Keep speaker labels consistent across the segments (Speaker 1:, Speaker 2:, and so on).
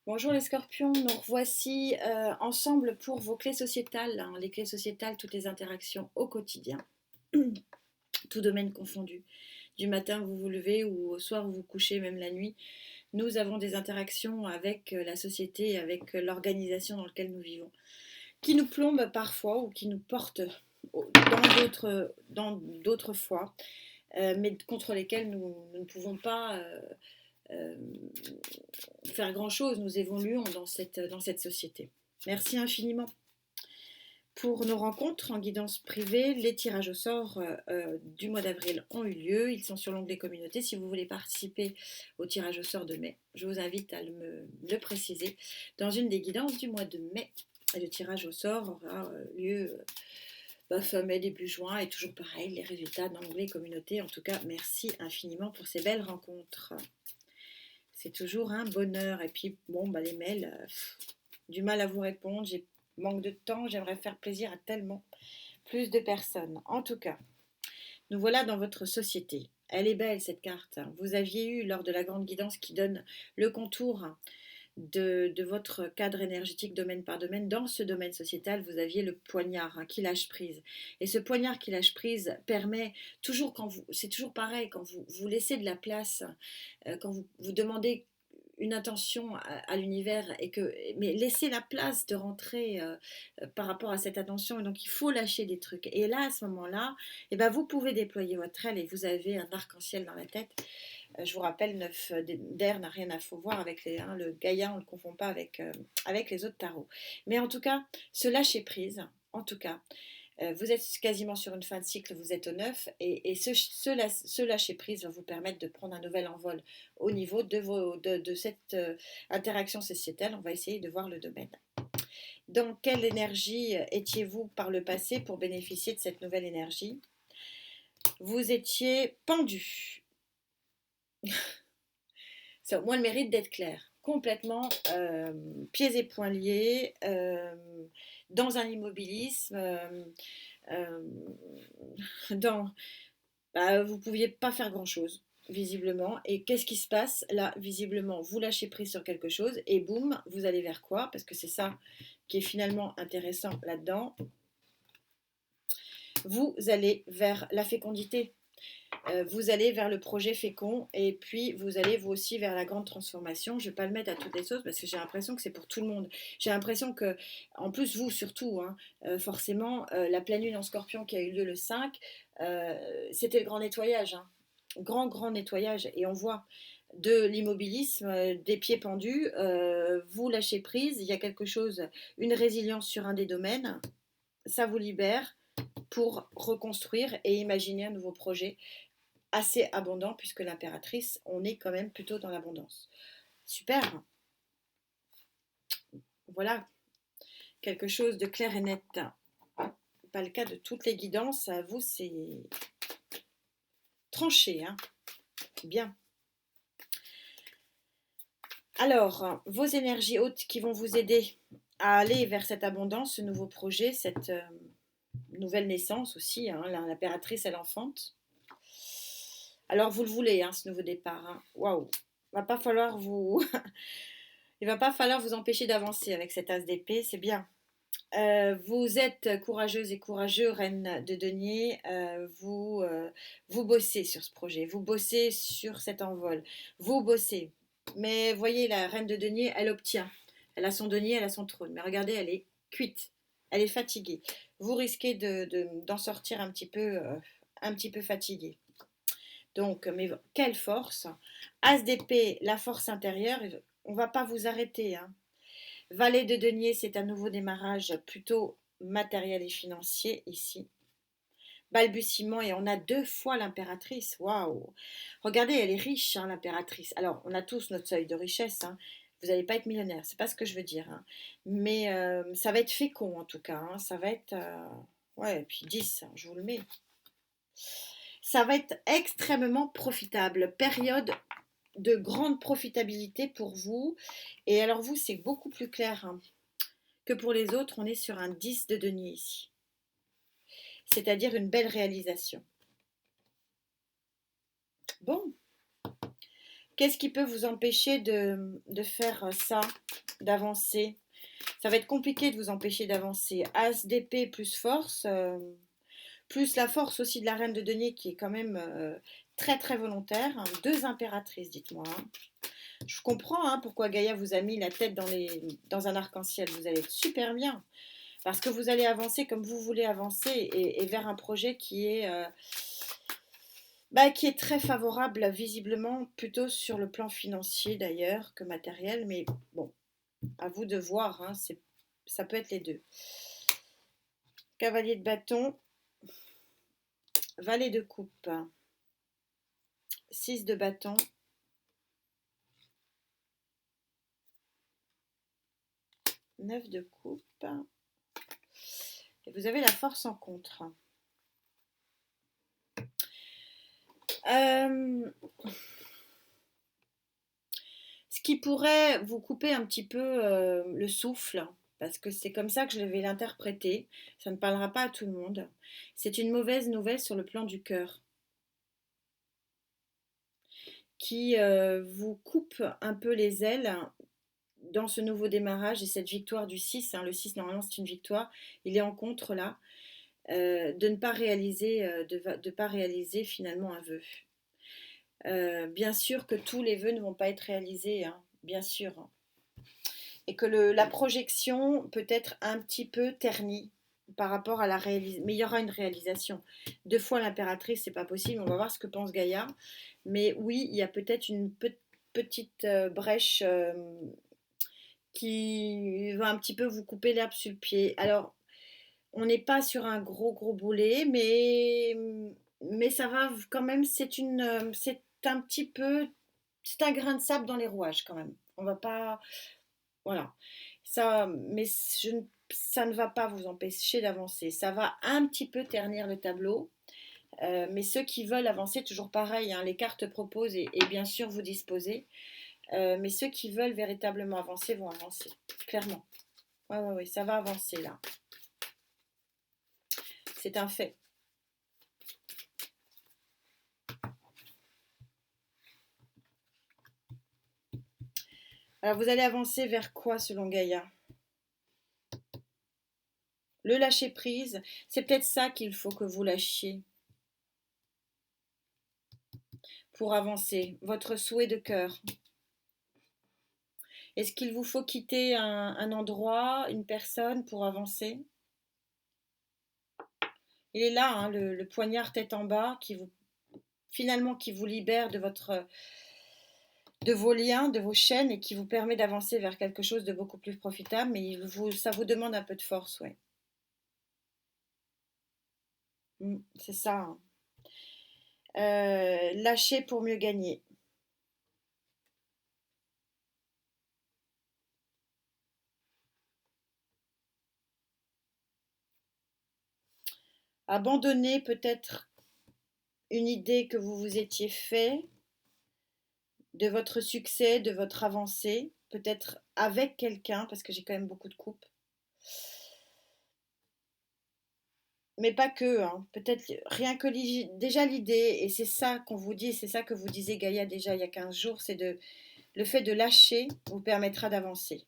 Speaker 1: Bonjour les scorpions, nous revoici ensemble pour vos clés sociétales, hein, les clés sociétales, toutes les interactions au quotidien, tout domaine confondu. Du matin vous vous levez ou au soir vous vous couchez, même la nuit, nous avons des interactions avec la société, avec l'organisation dans laquelle nous vivons, qui nous plombent parfois ou qui nous portent dans d'autres fois, mais contre lesquelles nous ne pouvons pas euh, faire grand-chose, nous évoluons dans cette société. Merci infiniment. Pour nos rencontres en guidance privée, les tirages au sort du mois d'avril ont eu lieu. Ils sont sur l'onglet communauté. Si vous voulez participer au tirage au sort de mai, je vous invite à le préciser dans une des guidances du mois de mai. Et le tirage au sort aura lieu fin mai, début juin. Et toujours pareil, les résultats dans l'onglet communauté. En tout cas, merci infiniment pour ces belles rencontres. C'est toujours un bonheur. Et puis, bon, les mails, du mal à vous répondre. J'ai manque de temps. J'aimerais faire plaisir à tellement plus de personnes. En tout cas, nous voilà dans votre société. Elle est belle, cette carte. Vous aviez eu, lors de la grande guidance qui donne le contour de votre cadre énergétique domaine par domaine, dans ce domaine sociétal, vous aviez le poignard qui lâche prise. Et ce poignard qui lâche prise permet toujours, c'est toujours pareil, quand vous laissez de la place, quand vous demandez une intention à l'univers mais laissez la place de rentrer par rapport à cette attention, et donc il faut lâcher des trucs, et là à ce moment-là vous pouvez déployer votre aile et vous avez un arc-en-ciel dans la tête. Je vous rappelle, 9 d'air n'a rien à voir avec le Gaïa, on ne le confond pas avec les autres tarots, mais en tout cas se lâcher prise, en tout cas vous êtes quasiment sur une fin de cycle, vous êtes au 9, et ce lâcher prise va vous permettre de prendre un nouvel envol au niveau de cette interaction sociétale. On va essayer de voir le domaine. Dans quelle énergie étiez-vous par le passé pour bénéficier de cette nouvelle énergie? Vous étiez pendu. Ça a au moins le mérite d'être clair. Complètement pieds et poings liés, dans un immobilisme, euh, dans, vous ne pouviez pas faire grand-chose, visiblement. Et qu'est-ce qui se passe là? Visiblement, vous lâchez prise sur quelque chose et boum, vous allez vers quoi? Parce que c'est ça qui est finalement intéressant là-dedans. Vous allez vers la fécondité. Vous allez vers le projet fécond, et puis vous allez vous aussi vers la grande transformation. Je ne vais pas le mettre à toutes les sauces parce que j'ai l'impression que c'est pour tout le monde. J'ai l'impression que, en plus vous surtout, forcément, la pleine lune en scorpion qui a eu lieu le 5, c'était le grand nettoyage. Grand nettoyage, et on voit de l'immobilisme, des pieds pendus, vous lâchez prise, il y a quelque chose, une résilience sur un des domaines, ça vous libère pour reconstruire et imaginer un nouveau projet assez abondant, puisque l'impératrice, on est quand même plutôt dans l'abondance. Super. Voilà, quelque chose de clair et net. Pas le cas de toutes les guidances, à vous c'est tranché, bien. Alors, vos énergies hautes qui vont vous aider à aller vers cette abondance, ce nouveau projet, cette nouvelle naissance aussi, l'impératrice et l'enfante. Alors, vous le voulez, ce nouveau départ. Waouh, va pas falloir vous... il va pas falloir vous empêcher d'avancer avec cet as d'épée, c'est bien. Vous êtes courageuse et courageux, reine de denier. Vous bossez sur ce projet, vous bossez sur cet envol, vous bossez. Mais voyez, la reine de denier, elle obtient. Elle a son denier, elle a son trône. Mais regardez, elle est cuite, elle est fatiguée. Vous risquez d'en sortir un petit peu fatigué. Donc, mais quelle force! As d'épée, la force intérieure, on ne va pas vous arrêter. Valet de denier, c'est un nouveau démarrage plutôt matériel et financier ici. Balbutiement, et on a 2 fois l'impératrice. Waouh! Regardez, elle est riche, l'impératrice. Alors, on a tous notre seuil de richesse. Vous n'allez pas être millionnaire, c'est pas ce que je veux dire. Mais ça va être fécond en tout cas. Ça va être. Ouais, et puis 10, je vous le mets. Ça va être extrêmement profitable. Période de grande profitabilité pour vous. Et alors, vous, c'est beaucoup plus clair que pour les autres. On est sur un 10 de denier ici. C'est-à-dire une belle réalisation. Bon, Qu'est-ce qui peut vous empêcher de faire ça, d'avancer? Ça va être compliqué de vous empêcher d'avancer. As d'épée plus force, plus la force aussi de la reine de denier qui est quand même très très volontaire. Hein. Deux impératrices, dites-moi. Hein. Je comprends hein, pourquoi Gaïa vous a mis la tête dans un arc-en-ciel. Vous allez être super bien. Parce que vous allez avancer comme vous voulez avancer et vers un projet qui est très favorable visiblement plutôt sur le plan financier d'ailleurs que matériel. Mais bon, à vous de voir. Hein, ça peut être les deux. Cavalier de bâton. Valet de coupe. 6 de bâton. 9 de coupe. Et vous avez la force en contre. Ce qui pourrait vous couper un petit peu le souffle, parce que c'est comme ça que je vais l'interpréter, ça ne parlera pas à tout le monde, c'est une mauvaise nouvelle sur le plan du cœur, qui vous coupe un peu les ailes dans ce nouveau démarrage et cette victoire du 6, hein, le 6 normalement c'est une victoire, il est en contre là, de ne pas réaliser, de pas réaliser finalement un vœu. Bien sûr que tous les vœux ne vont pas être réalisés, hein, bien sûr. Et que la projection peut être un petit peu ternie par rapport à la réalisation. Mais il y aura une réalisation. 2 fois l'impératrice, c'est pas possible. On va voir ce que pense Gaïa. Mais oui, il y a peut-être une petite brèche qui va un petit peu vous couper l'herbe sur le pied. Alors, on n'est pas sur un gros gros boulet, mais ça va quand même. C'est un petit peu, c'est un grain de sable dans les rouages quand même. On va pas, voilà. Ça ne va pas vous empêcher d'avancer. Ça va un petit peu ternir le tableau. Mais ceux qui veulent avancer, toujours pareil, hein, les cartes proposent et bien sûr vous disposez. Mais ceux qui veulent véritablement avancer vont avancer, clairement. Ouais, ça va avancer là. C'est un fait. Alors vous allez avancer vers quoi selon Gaïa? Le lâcher prise, c'est peut-être ça qu'il faut que vous lâchiez pour avancer, votre souhait de cœur. Est-ce qu'il vous faut quitter un endroit, une personne pour avancer? Il est là, hein, le poignard tête en bas, finalement qui vous libère de vos liens, de vos chaînes et qui vous permet d'avancer vers quelque chose de beaucoup plus profitable. Mais ça vous demande un peu de force, ouais. C'est ça. Hein. Lâcher pour mieux gagner. Abandonner peut-être une idée que vous vous étiez fait de votre succès, de votre avancée, peut-être avec quelqu'un, parce que j'ai quand même beaucoup de coupes. Mais pas que, hein. Peut-être rien que déjà l'idée, et c'est ça qu'on vous dit, c'est ça que vous disiez Gaïa déjà il y a 15 jours, le fait de lâcher vous permettra d'avancer.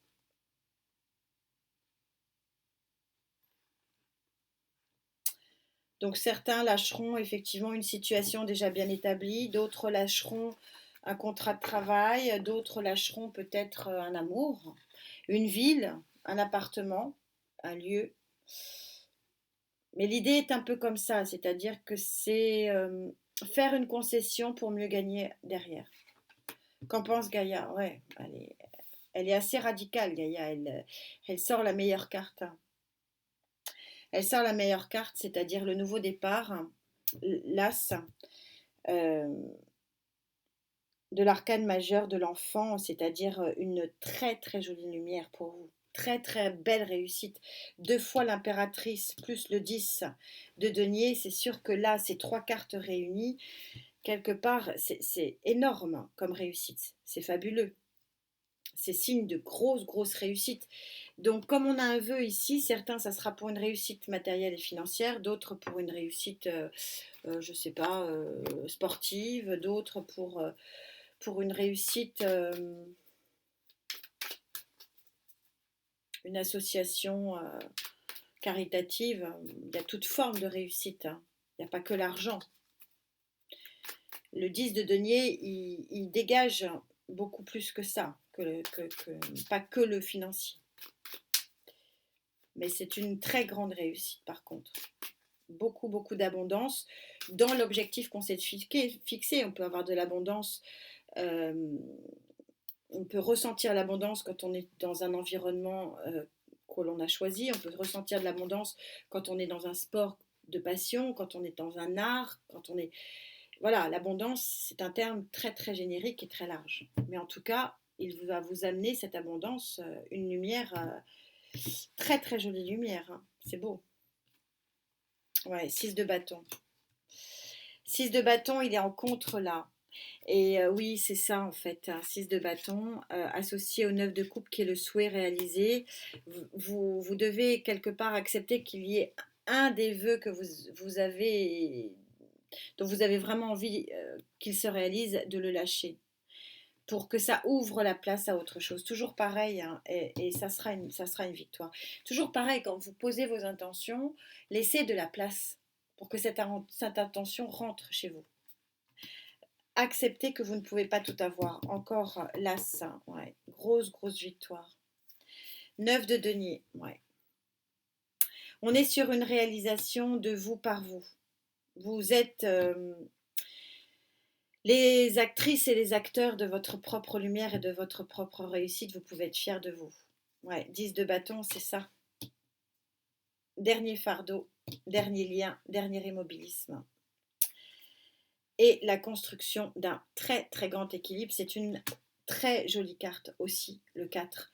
Speaker 1: Donc certains lâcheront effectivement une situation déjà bien établie, d'autres lâcheront un contrat de travail, d'autres lâcheront peut-être un amour, une ville, un appartement, un lieu. Mais l'idée est un peu comme ça, c'est-à-dire que c'est faire une concession pour mieux gagner derrière. Qu'en pense Gaïa? Ouais, elle est assez radicale, Gaïa. Elle sort la meilleure carte. Elle sort la meilleure carte, c'est-à-dire le nouveau départ, l'as euh, de l'arcane majeur de l'enfant, c'est-à-dire une très très jolie lumière pour vous. Très très belle réussite. 2 fois l'impératrice plus le 10 de denier, c'est sûr que là, ces 3 cartes réunies, quelque part, c'est énorme comme réussite. C'est fabuleux. C'est signe de grosse réussite. Donc, comme on a un vœu ici, certains, ça sera pour une réussite matérielle et financière, d'autres pour une réussite, je ne sais pas, sportive, d'autres pour une réussite, une association caritative. Il y a toute forme de réussite, hein. Il n'y a pas que l'argent. Le 10 de denier, il dégage beaucoup plus que ça, pas que le financier. Mais c'est une très grande réussite par contre. Beaucoup, beaucoup d'abondance dans l'objectif qu'on s'est fixé. On peut avoir de l'abondance, on peut ressentir l'abondance quand on est dans un environnement que l'on a choisi. On peut ressentir de l'abondance quand on est dans un sport de passion, quand on est dans un art, quand on est... Voilà, l'abondance, c'est un terme très, très générique et très large. Mais en tout cas, il va vous amener cette abondance, une lumière, très, très jolie lumière, hein. C'est beau. Ouais, 6 de bâton. 6 de bâton, il est en contre là. Et oui, c'est ça en fait, un 6 de bâton associé au 9 de coupe qui est le souhait réalisé. Vous devez quelque part accepter qu'il y ait un des vœux que vous avez, dont vous avez vraiment envie qu'il se réalise, de le lâcher pour que ça ouvre la place à autre chose. Toujours pareil, hein, et ça sera une victoire. Toujours pareil, quand vous posez vos intentions, laissez de la place pour que cette intention rentre chez vous. Acceptez que vous ne pouvez pas tout avoir. Encore l'as, ouais. Grosse victoire. 9 de denier, ouais. On est sur une réalisation de vous par vous. Vous êtes les actrices et les acteurs de votre propre lumière et de votre propre réussite. Vous pouvez être fiers de vous. Ouais, 10 de bâton, c'est ça. Dernier fardeau, dernier lien, dernier immobilisme. Et la construction d'un très très grand équilibre. C'est une très jolie carte aussi, le 4.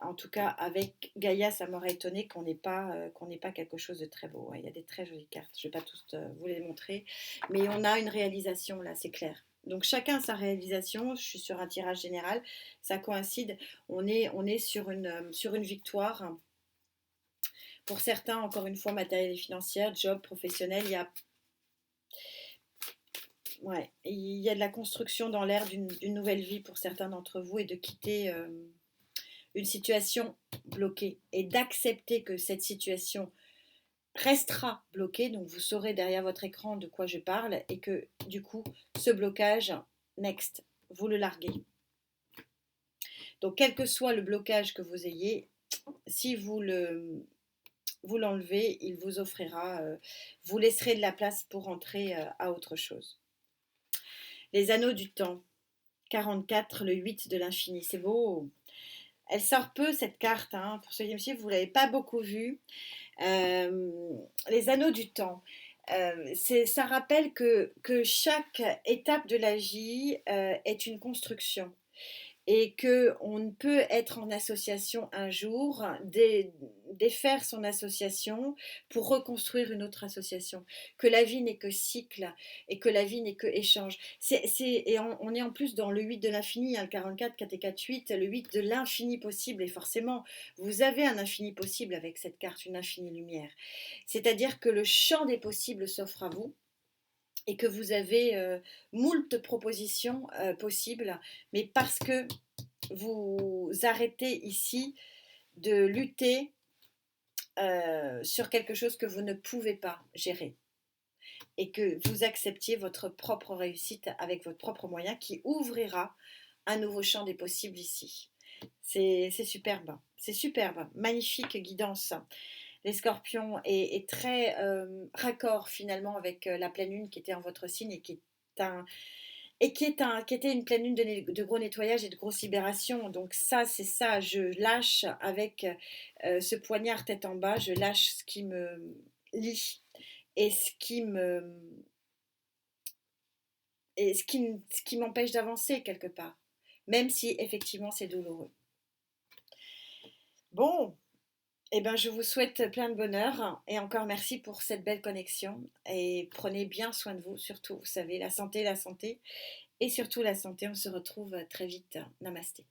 Speaker 1: En tout cas, avec Gaïa, ça m'aurait étonné qu'on n'ait pas quelque chose de très beau. Ouais, il y a des très jolies cartes. Je ne vais pas toutes vous les montrer. Mais on a une réalisation là, c'est clair. Donc chacun sa réalisation. Je suis sur un tirage général. Ça coïncide. On est sur une victoire. Pour certains, encore une fois, matériel et financière, job, professionnel, il y a... Ouais, il y a de la construction dans l'air d'une nouvelle vie pour certains d'entre vous et de quitter une situation bloquée et d'accepter que cette situation restera bloquée. Donc vous saurez derrière votre écran de quoi je parle et que du coup, ce blocage, next, vous le larguez. Donc quel que soit le blocage que vous ayez, si vous l'enlevez, il vous offrira, vous laisserez de la place pour entrer à autre chose. Les anneaux du temps, 44, le 8 de l'infini, c'est beau. Elle sort peu cette carte, hein, pour ce game vous ne l'avez pas beaucoup vue. Les anneaux du temps, ça rappelle que chaque étape de la vie est une construction. Et qu'on ne peut être en association un jour, défaire son association pour reconstruire une autre association. Que la vie n'est que cycle et que la vie n'est que échange. Et on est en plus dans le 8 de l'infini, hein, le 44, 4 et 4, 8, le 8 de l'infini possible. Et forcément, vous avez un infini possible avec cette carte, une infinie lumière. C'est-à-dire que le champ des possibles s'offre à vous. Et que vous avez moult propositions possibles, mais parce que vous arrêtez ici de lutter sur quelque chose que vous ne pouvez pas gérer et que vous acceptiez votre propre réussite avec votre propre moyen qui ouvrira un nouveau champ des possibles ici. C'est superbe, magnifique guidance. Les scorpions est très raccord finalement avec la pleine lune qui était en votre signe et qui était une pleine lune de gros nettoyage et de grosse libération. Donc ça, c'est ça, je lâche avec ce poignard tête en bas, je lâche ce qui me lie et ce qui m'empêche d'avancer quelque part, même si effectivement c'est douloureux. Bon, eh ben, je vous souhaite plein de bonheur et encore merci pour cette belle connexion et prenez bien soin de vous, surtout, vous savez, la santé et surtout la santé. On se retrouve très vite. Namasté.